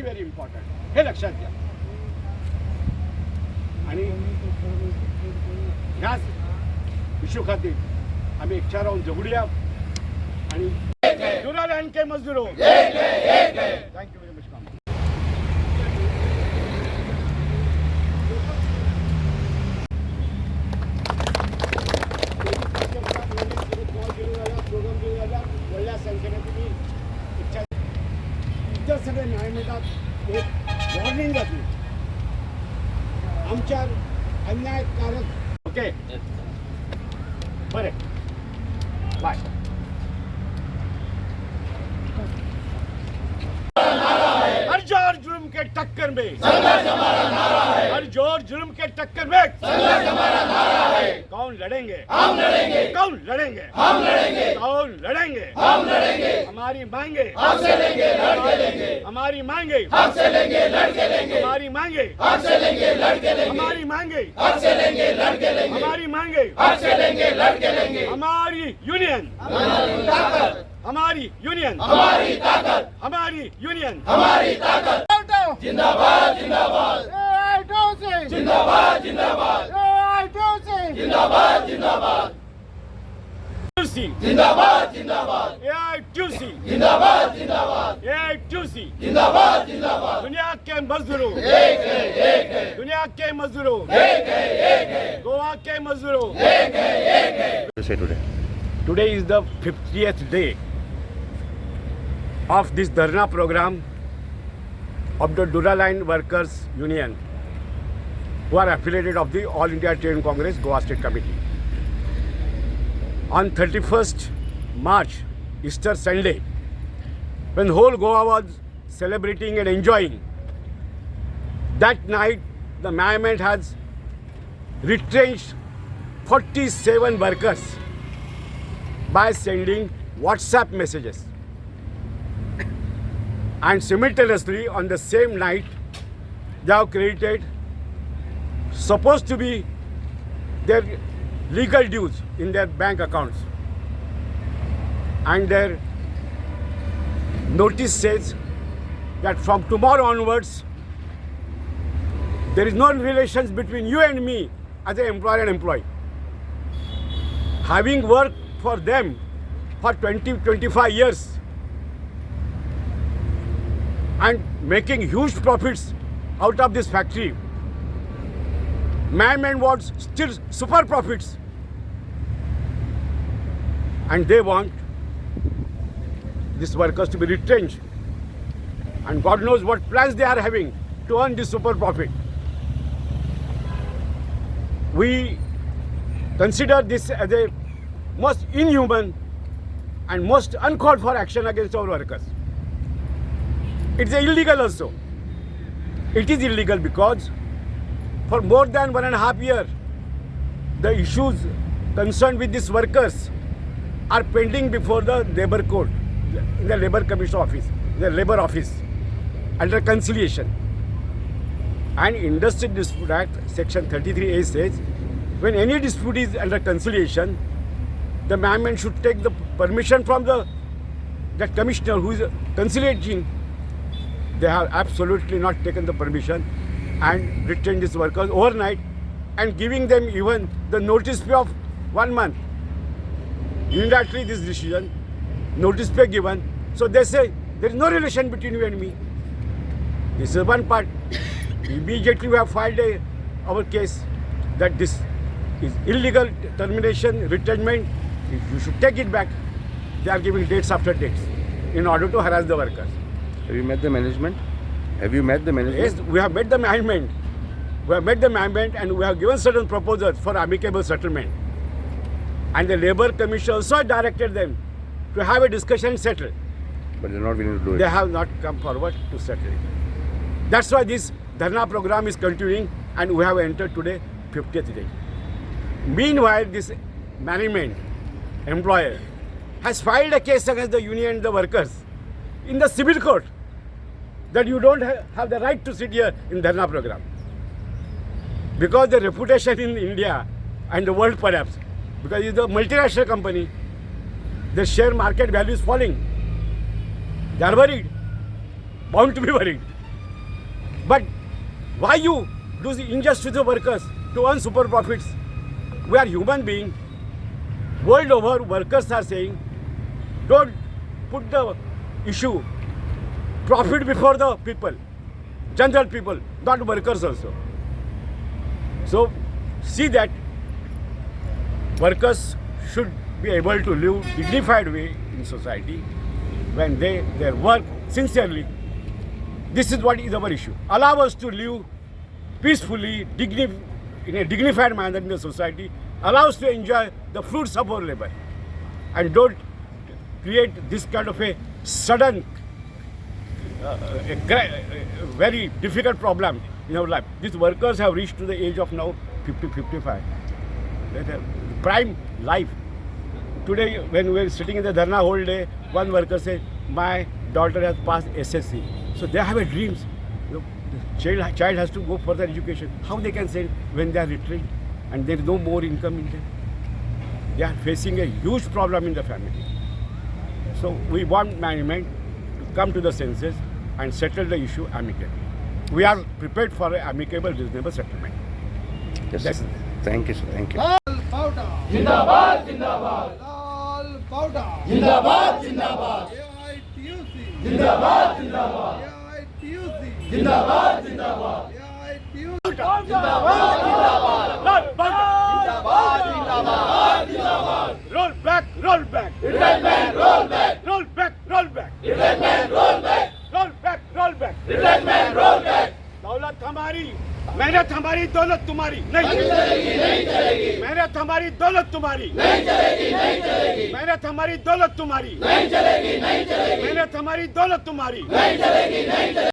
Very very important, हे लक्षात घ्या. आणि ह्याच इश्यू खातीर आम्ही एकच्या राहून झगडूया. आणि डुरालँड के मजदूरो, थँक्यू व्हेरी मच. व्हडल्या संख्येने तुम्ही इतर सगळे न्यायमंडळात एक वॉर्निंग घातली आमच्या अन्यायकारक. ओके बरें, बाय. हर जोर जुल्म के टक्कर में, हर जोर जुल्म के टक्कर में कौन लड़ेंगे? हम लड़ेंगे. कौन लड़ेंगे? हम लड़ेंगे. कौन लड़ेंगे? हम लड़ेंगे. हमारी मांगे हक से लेंगे, लड़के लेंगे. हमारी मांगे हक से लेंगे, लड़के लेंगे. हमारी मांगे हक से लेंगे, लड़के लेंगे. हमारी मांगे हक से लेंगे, लड़के लेंगे. हमारी मांगे हक से लेंगे, लड़के लेंगे. हमारी यूनियन, हमारी ताकत. हमारी यूनियन, हमारी ताकत. हमारी यूनियन, हमारी ताकत. जिंदाबाद जिंदाबाद. जिंदाबाद जिंदाबाद. जिंदाबाद जिंदाबाद. जिंदाबाद जिंदाबाद. AITUC जिंदाबाद जिंदाबाद. AITUC जिंदाबाद जिंदाबाद. दुनिया के मजदूरों एक है, एक है. दुनिया के मजदूरों एक है, एक है. गोवा के मजदूरों एक है, एक है. Say today. Today is the 50th day of this Dharna program of the Duraline Workers Union, who are affiliated of the All India Trade Congress Goa State Committee. On 31st March, Easter Sunday, when whole Goa was celebrating and enjoying, that night the management has retrenched 47 workers by sending WhatsApp messages. And simultaneously on the same night, they have credited supposed to be their legal dues in their bank accounts. And their notice says that from tomorrow onwards, there is no relations between you and me as an employer and employee. Having worked for them for 20-25 years and making huge profits out of this factory, management wants still super profits, and they want these workers to be retrenched, and God knows what plans they are having to earn this super profit. We consider this as a most inhuman and most uncalled for action against our workers. It's illegal also. It is illegal because for more than 1.5 years, the issues concerned with these workers are pending before the Labour Court, in the Labour Commission office, the Labour office, under conciliation. And Industrial Dispute Act, Section 33A says, when any dispute is under conciliation, the management should take the permission from the commissioner who is conciliating. They have absolutely not taken the permission and retained these workers overnight and giving them even the notice pay of 1 month. Unilaterally this decision, notice pay given. So they say there is no relation between you and me. This is one part. Immediately we have filed our case that this is illegal termination, retirement. You should take it back. They are giving dates after dates in order to harass the workers. Have you met the management? Have you met the management? Yes, we have met the management. We have met the management and we have given certain proposals for amicable settlement. And the Labour Commission also directed them to have a discussion and settle. But they are not willing to do it. They have not come forward to settle it. That's why this Dharna program is continuing and we have entered today 50th day. Meanwhile, this management, employer, has filed a case against the union and the workers in the civil court that you don't have the right to sit here in Dharna program. Because the reputation in India and the world perhaps, because it's a multinational company, the share market value is falling. They are worried, bound to be worried. But why you do the injustice to the workers to earn super profits? We are human beings. World over, workers are saying, don't put the issue profit before the people, general people, not workers also. So see that workers should be able to live dignified way in society when they work sincerely. This is what is our issue. Allow us to live peacefully, in a dignified manner in the society. Allow us to enjoy the fruits of our labor, and don't create this kind of a sudden, very difficult problem in our life. These workers have reached to the age of now 50-55. The prime life. Today, when we were sitting in the dharna whole day, one worker said, "My daughter has passed SSC." So they have a dreams. The child has to go further education. How they can send when they are retired and there is no more income in them? They are facing a huge problem in the family. So we want management to come to the senses and settle the issue amicably. We are prepared for an amicable, reasonable settlement. Yes, That's sir. Thank you, sir. Thank you. लाल पाउडा जिंदाबाद जिंदाबाद लाल पाउडा जिंदाबाद जिंदाबाद AITUC जिंदाबाद जिंदाबाद AITUC जिंदाबाद जिंदाबाद AITUC जिंदाबाद जिंदाबाद Roll back! जिंदाबाद जिंदाबाद Roll back! Roll back! Retirement roll back Roll back! Roll back! Retirement roll back Roll back! Roll back! Retirement roll back दौलत हमारी, मेहनत हमारी, दौलत तुम्हारी नहीं चलेगी नहीं चलेगी मेहनत हमारी, दौलत तुम्हारी नहीं चलेगी नहीं चलेगी मेहनत हमारी, दौलत तुम्हारी नहीं चलेगी नहीं चलेगी मेहनत हमारी, दौलत तुम्हारी नहीं चलेगी नहीं चलेगी